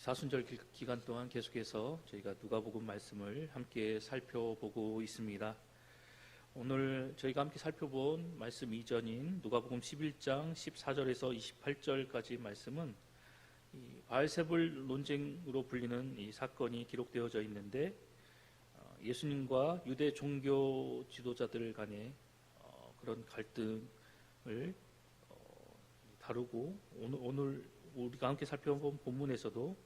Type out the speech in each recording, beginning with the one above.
사순절 기간 동안 계속해서 저희가 누가복음 말씀을 함께 살펴보고 있습니다. 오늘 저희가 함께 살펴본 말씀 이전인 누가복음 11장 14절에서 28절까지 말씀은 이 바알세불 논쟁으로 불리는 이 사건이 기록되어져 있는데 예수님과 유대 종교 지도자들 간의 그런 갈등을 다루고 오늘 우리가 함께 살펴본 본문에서도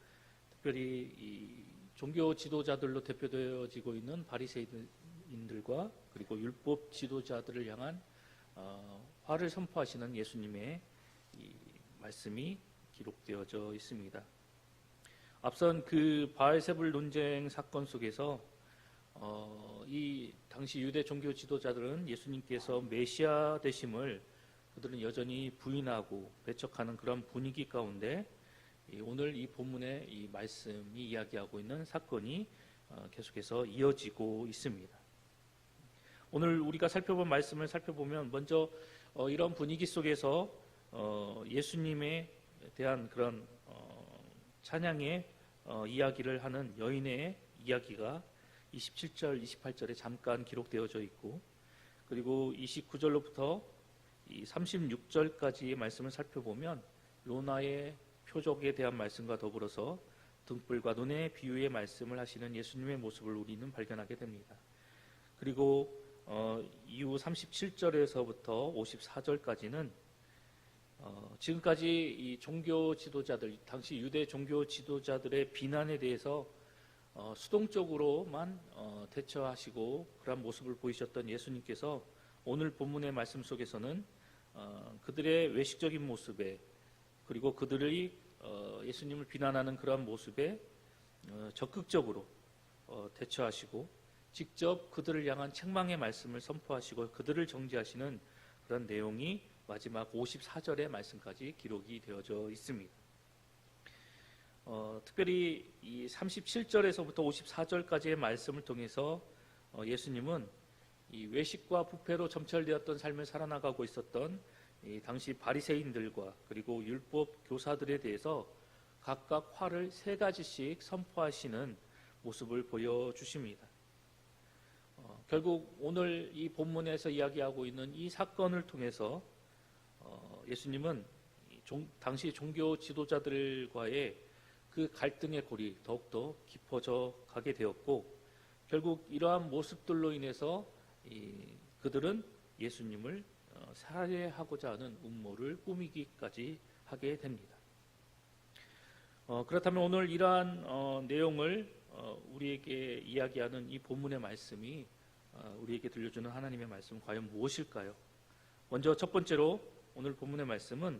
특별히 이 종교 지도자들로 대표되어지고 있는 바리새인들과 그리고 율법 지도자들을 향한 화를 선포하시는 예수님의 이 말씀이 기록되어져 있습니다. 앞선 그 바알세불 논쟁 사건 속에서 이 당시 유대 종교 지도자들은 예수님께서 메시아 되심을 그들은 여전히 부인하고 배척하는 그런 분위기 가운데 오늘 이 본문의 이 말씀이 이야기하고 있는 사건이 계속해서 이어지고 있습니다. 오늘 우리가 살펴본 말씀을 살펴보면 먼저 이런 분위기 속에서 예수님에 대한 그런 찬양의 이야기를 하는 여인의 이야기가 27절, 28절에 잠깐 기록되어져 있고, 그리고 29절로부터 이 36절까지의 말씀을 살펴보면 요나의 표적에 대한 말씀과 더불어서 등불과 눈의 비유의 말씀을 하시는 예수님의 모습을 우리는 발견하게 됩니다. 그리고 이후 37절에서부터 54절까지는 지금까지 이 종교 지도자들, 당시 유대 종교 지도자들의 비난에 대해서 수동적으로만 대처하시고 그런 모습을 보이셨던 예수님께서 오늘 본문의 말씀 속에서는 그들의 외식적인 모습에, 그리고 그들의 예수님을 비난하는 그런 모습에 적극적으로 대처하시고 직접 그들을 향한 책망의 말씀을 선포하시고 그들을 정죄하시는 그런 내용이 마지막 54절의 말씀까지 기록이 되어져 있습니다. 특별히 이 37절에서부터 54절까지의 말씀을 통해서 예수님은 이 외식과 부패로 점철되었던 삶을 살아나가고 있었던 이 당시 바리새인들과 그리고 율법 교사들에 대해서 각각 화를 3가지씩 선포하시는 모습을 보여주십니다. 결국 오늘 이 본문에서 이야기하고 있는 이 사건을 통해서 예수님은 당시 종교 지도자들과의 그 갈등의 골이 더욱더 깊어져 가게 되었고, 결국 이러한 모습들로 인해서 그들은 예수님을 살해하고자 하는 음모를 꾸미기까지 하게 됩니다. 그렇다면 오늘 이러한 내용을 우리에게 이야기하는 이 본문의 말씀이 우리에게 들려주는 하나님의 말씀은 과연 무엇일까요? 먼저 첫 번째로 오늘 본문의 말씀은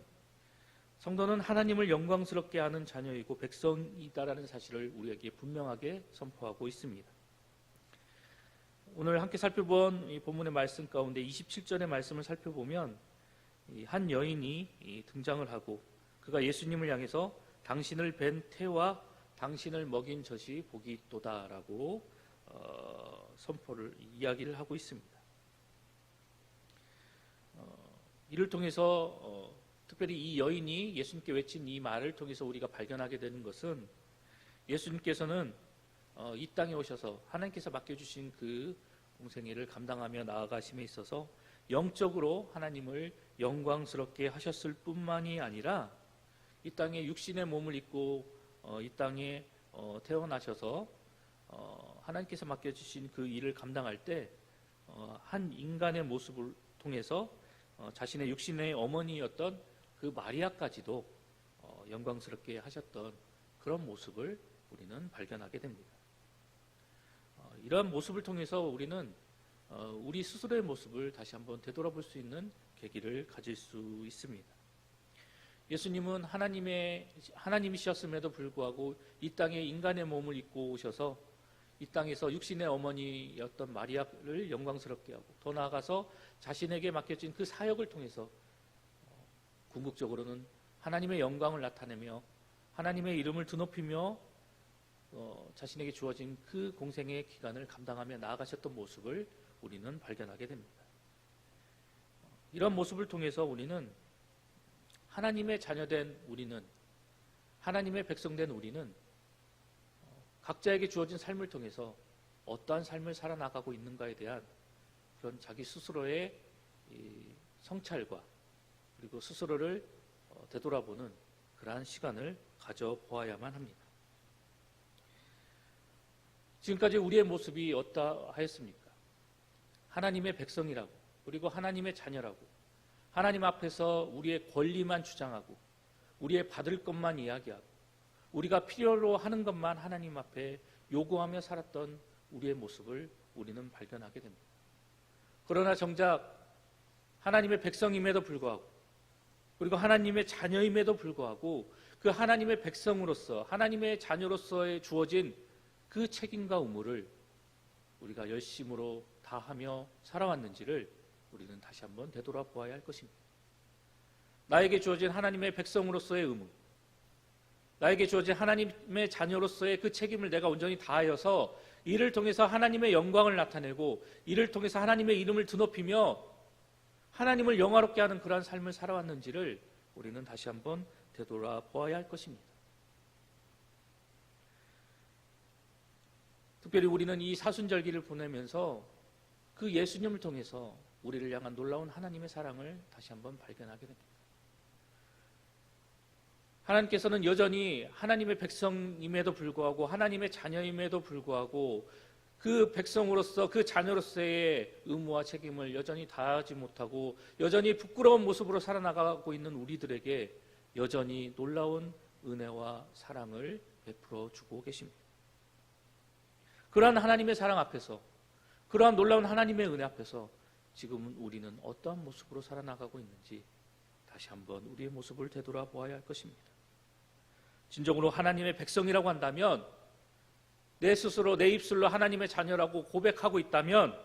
성도는 하나님을 영광스럽게 하는 자녀이고 백성이다라는 사실을 우리에게 분명하게 선포하고 있습니다. 오늘 함께 살펴본 이 본문의 말씀 가운데 27절의 말씀을 살펴보면 한 여인이 등장을 하고 그가 예수님을 향해서 당신을 뵌 태와 당신을 먹인 젖이 복이 있도다라고 선포를 이야기를 하고 있습니다. 이를 통해서 특별히 이 여인이 예수님께 외친 이 말을 통해서 우리가 발견하게 되는 것은 예수님께서는 이 땅에 오셔서 하나님께서 맡겨주신 그 공생애를 감당하며 나아가심에 있어서 영적으로 하나님을 영광스럽게 하셨을 뿐만이 아니라 이 땅에 육신의 몸을 입고 이 땅에 태어나셔서 하나님께서 맡겨주신 그 일을 감당할 때 한 인간의 모습을 통해서 자신의 육신의 어머니였던 그 마리아까지도 영광스럽게 하셨던 그런 모습을 우리는 발견하게 됩니다. 이러한 모습을 통해서 우리는 우리 스스로의 모습을 다시 한번 되돌아볼 수 있는 계기를 가질 수 있습니다. 예수님은 하나님이셨음에도 불구하고 이 땅에 인간의 몸을 입고 오셔서 이 땅에서 육신의 어머니였던 마리아를 영광스럽게 하고 더 나아가서 자신에게 맡겨진 그 사역을 통해서 궁극적으로는 하나님의 영광을 나타내며 하나님의 이름을 드높이며 자신에게 주어진 그 공생의 기간을 감당하며 나아가셨던 모습을 우리는 발견하게 됩니다. 이런 모습을 통해서 우리는 하나님의 자녀된 우리는, 하나님의 백성된 우리는 각자에게 주어진 삶을 통해서 어떠한 삶을 살아나가고 있는가에 대한 그런 자기 스스로의 성찰과 그리고 스스로를 되돌아보는 그러한 시간을 가져보아야만 합니다. 지금까지 우리의 모습이 어떠하였습니까? 하나님의 백성이라고, 그리고 하나님의 자녀라고, 하나님 앞에서 우리의 권리만 주장하고 우리의 받을 것만 이야기하고 우리가 필요로 하는 것만 하나님 앞에 요구하며 살았던 우리의 모습을 우리는 발견하게 됩니다. 그러나 정작 하나님의 백성임에도 불구하고, 그리고 하나님의 자녀임에도 불구하고 그 하나님의 백성으로서, 하나님의 자녀로서의 주어진 그 책임과 의무를 우리가 열심으로 다하며 살아왔는지를 우리는 다시 한번 되돌아보아야 할 것입니다. 나에게 주어진 하나님의 백성으로서의 의무, 나에게 주어진 하나님의 자녀로서의 그 책임을 내가 온전히 다하여서 이를 통해서 하나님의 영광을 나타내고 이를 통해서 하나님의 이름을 드높이며 하나님을 영화롭게 하는 그러한 삶을 살아왔는지를 우리는 다시 한번 되돌아보아야 할 것입니다. 특별히 우리는 이 사순절기를 보내면서 그 예수님을 통해서 우리를 향한 놀라운 하나님의 사랑을 다시 한번 발견하게 됩니다. 하나님께서는 여전히 하나님의 백성임에도 불구하고 하나님의 자녀임에도 불구하고 그 백성으로서 그 자녀로서의 의무와 책임을 여전히 다하지 못하고 여전히 부끄러운 모습으로 살아나가고 있는 우리들에게 여전히 놀라운 은혜와 사랑을 베풀어 주고 계십니다. 그러한 하나님의 사랑 앞에서, 그러한 놀라운 하나님의 은혜 앞에서 지금은 우리는 어떠한 모습으로 살아나가고 있는지 다시 한번 우리의 모습을 되돌아보아야 할 것입니다. 진정으로 하나님의 백성이라고 한다면, 내 스스로 내 입술로 하나님의 자녀라고 고백하고 있다면,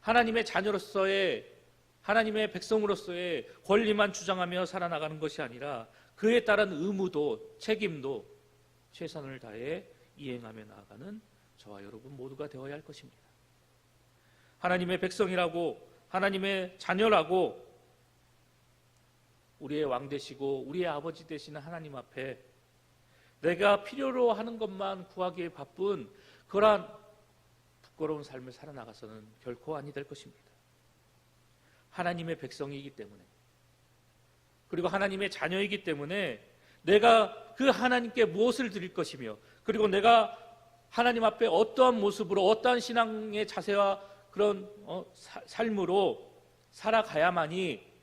하나님의 자녀로서의, 하나님의 백성으로서의 권리만 주장하며 살아나가는 것이 아니라 그에 따른 의무도 책임도 최선을 다해 이행하며 나아가는 저와 여러분 모두가 되어야 할 것입니다. 하나님의 백성이라고, 하나님의 자녀라고 우리의 왕 되시고 우리의 아버지 되시는 하나님 앞에 내가 필요로 하는 것만 구하기에 바쁜 그러한 부끄러운 삶을 살아나가서는 결코 아니 될 것입니다. 하나님의 백성이기 때문에, 그리고 하나님의 자녀이기 때문에 내가 그 하나님께 무엇을 드릴 것이며, 그리고 내가 하나님 앞에 어떠한 모습으로 어떠한 신앙의 자세와 그런 삶으로 살아가야만이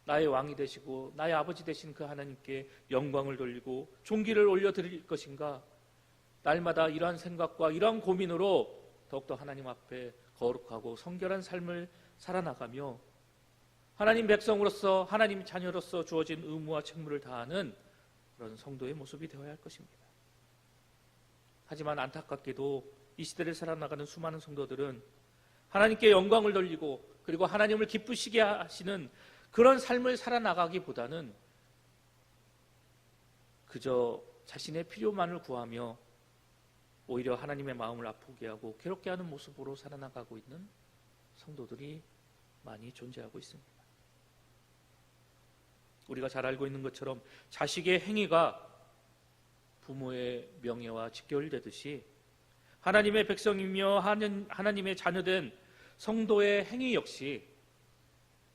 나의 왕이 되시고 나의 아버지 되신 그 하나님께 영광을 돌리고 존귀를 올려드릴 것인가, 날마다 이러한 생각과 이러한 고민으로 더욱더 하나님 앞에 거룩하고 성결한 삶을 살아나가며 하나님 백성으로서, 하나님 자녀로서 주어진 의무와 책무를 다하는 그런 성도의 모습이 되어야 할 것입니다. 하지만 안타깝게도 이 시대를 살아나가는 수많은 성도들은 하나님께 영광을 돌리고 그리고 하나님을 기쁘시게 하시는 그런 삶을 살아나가기보다는 그저 자신의 필요만을 구하며 오히려 하나님의 마음을 아프게 하고 괴롭게 하는 모습으로 살아나가고 있는 성도들이 많이 존재하고 있습니다. 우리가 잘 알고 있는 것처럼 자식의 행위가 부모의 명예와 직결되듯이 하나님의 백성이며 하나님의 자녀된 성도의 행위 역시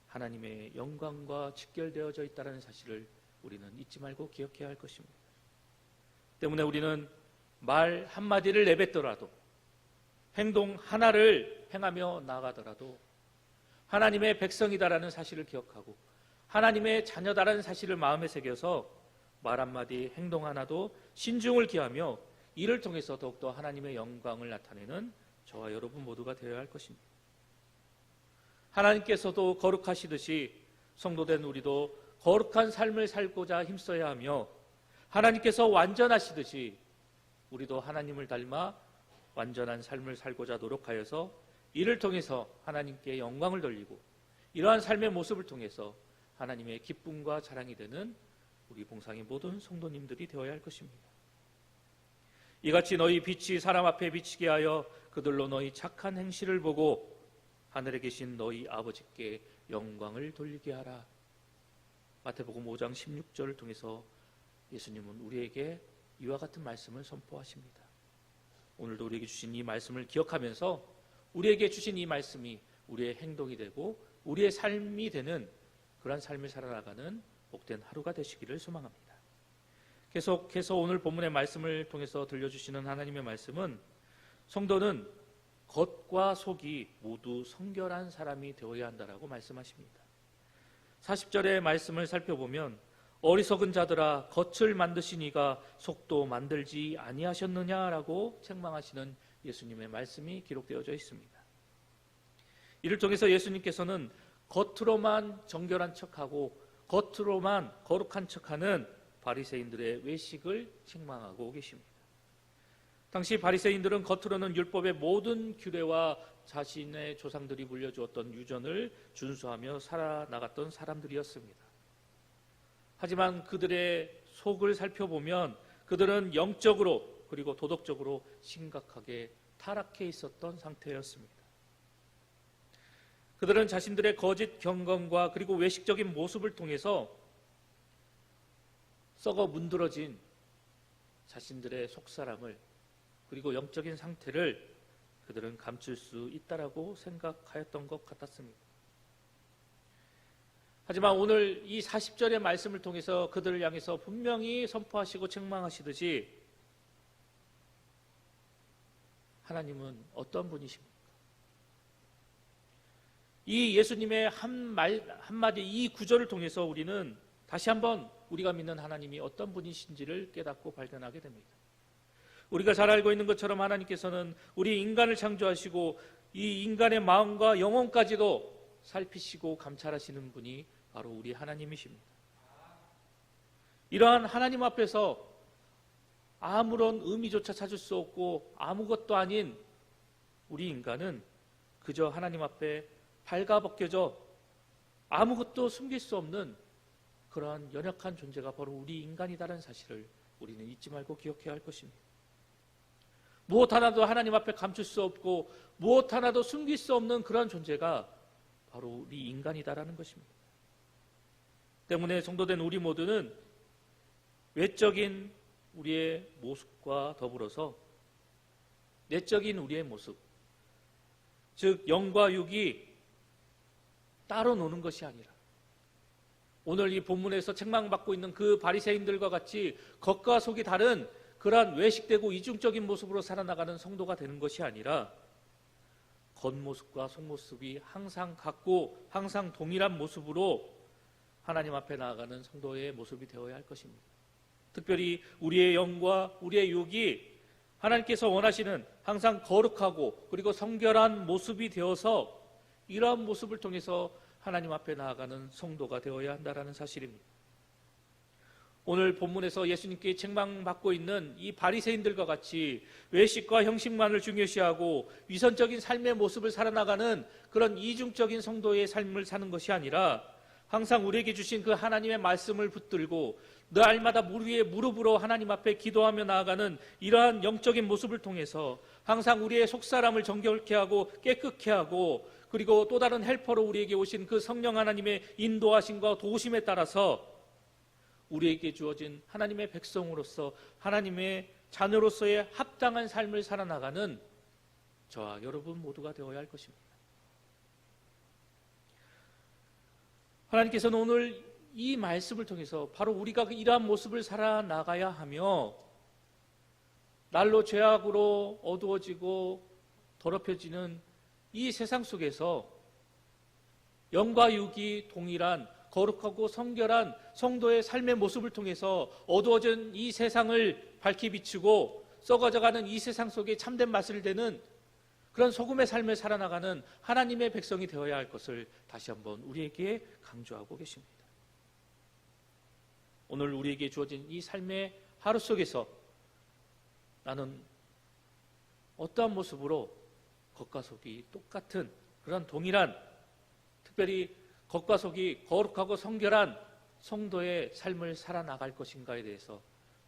하나님의 영광과 직결되어져 있다는 사실을 우리는 잊지 말고 기억해야 할 것입니다. 때문에 우리는 말 한마디를 내뱉더라도, 행동 하나를 행하며 나아가더라도 하나님의 백성이다라는 사실을 기억하고 하나님의 자녀다라는 사실을 마음에 새겨서 말 한마디, 행동 하나도 신중을 기하며 이를 통해서 더욱더 하나님의 영광을 나타내는 저와 여러분 모두가 되어야 할 것입니다. 하나님께서도 거룩하시듯이 성도된 우리도 거룩한 삶을 살고자 힘써야 하며, 하나님께서 완전하시듯이 우리도 하나님을 닮아 완전한 삶을 살고자 노력하여서 이를 통해서 하나님께 영광을 돌리고 이러한 삶의 모습을 통해서 하나님의 기쁨과 자랑이 되는 우리 봉상의 모든 성도님들이 되어야 할 것입니다. 이같이 너희 빛이 사람 앞에 비치게 하여 그들로 너희 착한 행실을 보고 하늘에 계신 너희 아버지께 영광을 돌리게 하라. 마태복음 5장 16절을 통해서 예수님은 우리에게 이와 같은 말씀을 선포하십니다. 오늘도 우리에게 주신 이 말씀을 기억하면서 우리에게 주신 이 말씀이 우리의 행동이 되고 우리의 삶이 되는 그러한 삶을 살아나가는 복된 하루가 되시기를 소망합니다. 계속해서 오늘 본문의 말씀을 통해서 들려주시는 하나님의 말씀은 성도는 겉과 속이 모두 성결한 사람이 되어야 한다라고 말씀하십니다. 40절의 말씀을 살펴보면 어리석은 자들아 겉을 만드시니가 속도 만들지 아니하셨느냐라고 책망하시는 예수님의 말씀이 기록되어져 있습니다. 이를 통해서 예수님께서는 겉으로만 정결한 척하고 겉으로만 거룩한 척하는 바리새인들의 외식을 책망하고 계십니다. 당시 바리새인들은 겉으로는 율법의 모든 규례와 자신의 조상들이 물려주었던 유전을 준수하며 살아나갔던 사람들이었습니다. 하지만 그들의 속을 살펴보면 그들은 영적으로 그리고 도덕적으로 심각하게 타락해 있었던 상태였습니다. 그들은 자신들의 거짓 경건과 그리고 외식적인 모습을 통해서 썩어 문드러진 자신들의 속사람을 그리고 영적인 상태를 그들은 감출 수 있다라고 생각하였던 것 같았습니다. 하지만 오늘 이 40절의 말씀을 통해서 그들을 향해서 분명히 선포하시고 책망하시듯이 하나님은 어떤 분이십니까? 이 예수님의 한마디 이 구절을 통해서 우리는 다시 한번 우리가 믿는 하나님이 어떤 분이신지를 깨닫고 발견하게 됩니다. 우리가 잘 알고 있는 것처럼 하나님께서는 우리 인간을 창조하시고 이 인간의 마음과 영혼까지도 살피시고 감찰하시는 분이 바로 우리 하나님이십니다. 이러한 하나님 앞에서 아무런 의미조차 찾을 수 없고 아무것도 아닌 우리 인간은 그저 하나님 앞에 발가벗겨져 아무것도 숨길 수 없는 그러한 연약한 존재가 바로 우리 인간이다라는 사실을 우리는 잊지 말고 기억해야 할 것입니다. 무엇 하나도 하나님 앞에 감출 수 없고 무엇 하나도 숨길 수 없는 그러한 존재가 바로 우리 인간이다라는 것입니다. 때문에 성도된 우리 모두는 외적인 우리의 모습과 더불어서 내적인 우리의 모습, 즉 영과 육이 따로 노는 것이 아니라 오늘 이 본문에서 책망받고 있는 그 바리새인들과 같이 겉과 속이 다른 그러한 외식되고 이중적인 모습으로 살아나가는 성도가 되는 것이 아니라 겉모습과 속모습이 항상 같고 항상 동일한 모습으로 하나님 앞에 나아가는 성도의 모습이 되어야 할 것입니다. 특별히 우리의 영과 우리의 육이 하나님께서 원하시는 항상 거룩하고 그리고 성결한 모습이 되어서 이러한 모습을 통해서 하나님 앞에 나아가는 성도가 되어야 한다는 사실입니다. 오늘 본문에서 예수님께 책망받고 있는 이 바리새인들과 같이 외식과 형식만을 중요시하고 위선적인 삶의 모습을 살아나가는 그런 이중적인 성도의 삶을 사는 것이 아니라 항상 우리에게 주신 그 하나님의 말씀을 붙들고 날마다 무리의 무릎으로 하나님 앞에 기도하며 나아가는 이러한 영적인 모습을 통해서 항상 우리의 속사람을 정결케 하고 깨끗게 하고 그리고 또 다른 헬퍼로 우리에게 오신 그 성령 하나님의 인도하심과 도우심에 따라서 우리에게 주어진 하나님의 백성으로서 하나님의 자녀로서의 합당한 삶을 살아나가는 저와 여러분 모두가 되어야 할 것입니다. 하나님께서는 오늘 이 말씀을 통해서 바로 우리가 이러한 모습을 살아나가야 하며 날로 죄악으로 어두워지고 더럽혀지는 이 세상 속에서 영과 육이 동일한 거룩하고 성결한 성도의 삶의 모습을 통해서 어두워진 이 세상을 밝히 비추고 썩어져가는 이 세상 속에 참된 맛을 내는 그런 소금의 삶을 살아나가는 하나님의 백성이 되어야 할 것을 다시 한번 우리에게 강조하고 계십니다. 오늘 우리에게 주어진 이 삶의 하루 속에서 나는 어떠한 모습으로 겉과 속이 똑같은 그런 동일한 특별히 겉과 속이 거룩하고 성결한 성도의 삶을 살아나갈 것인가에 대해서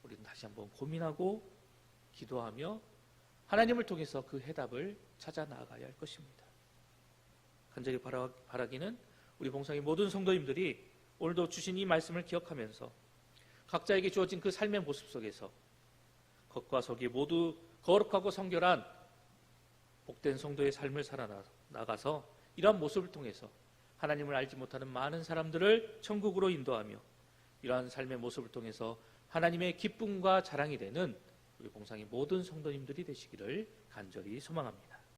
우리는 다시 한번 고민하고 기도하며 하나님을 통해서 그 해답을 찾아 나가야 할 것입니다. 간절히 바라기는 우리 봉성의 모든 성도님들이 오늘도 주신 이 말씀을 기억하면서 각자에게 주어진 그 삶의 모습 속에서 겉과 속이 모두 거룩하고 성결한 복된 성도의 삶을 살아나가서 이러한 모습을 통해서 하나님을 알지 못하는 많은 사람들을 천국으로 인도하며 이러한 삶의 모습을 통해서 하나님의 기쁨과 자랑이 되는 우리 공상의 모든 성도님들이 되시기를 간절히 소망합니다.